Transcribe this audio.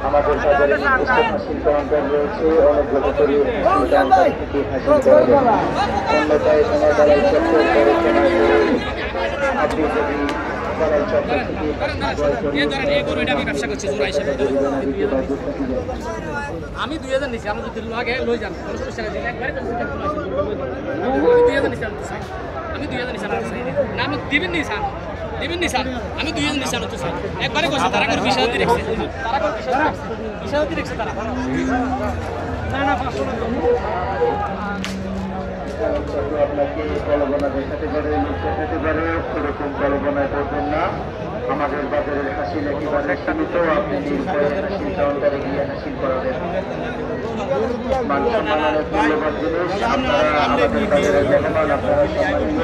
আমাদের বাজারে হাসিল কাউন্টার রয়েছে অনেকগুলো করে কাউন্টার থেকে হাসিল করা যাবে। অন্যথায় সোনা দালাল চক্র আপনি যদি দালাল চক্র আমি 2000 নিছি আমি যদি লাগে লই যান 50 টাকা দিলে একবারে 50 টাকা আমি 2000 নিছি আমি 2000 নিছি না আমি দিবেন নি স্যার দিবেন নি স্যার আমি 2000 নিছি তো স্যার একবারে কইছে তারা করে 20000 দিয়ে রাখছে তারা করে 20000 দিয়ে রাখছে তারা না না 500 টাকা আপনাকে কলবনা দেখাতে পারে দেখাতে পারে সেরকম কলবনায় করবেন না। আমাদের বাজারের হাসিল একেবারে সীমিত, আপনি নির্ভয়ে হাসিল কাউন্টারে গিয়ে হাসিল করাবেন। মান সম্মানের মূল্যবান জিনিস আপনারা আমাদের বাজারে মেহমান, আপনারা সম্মানিত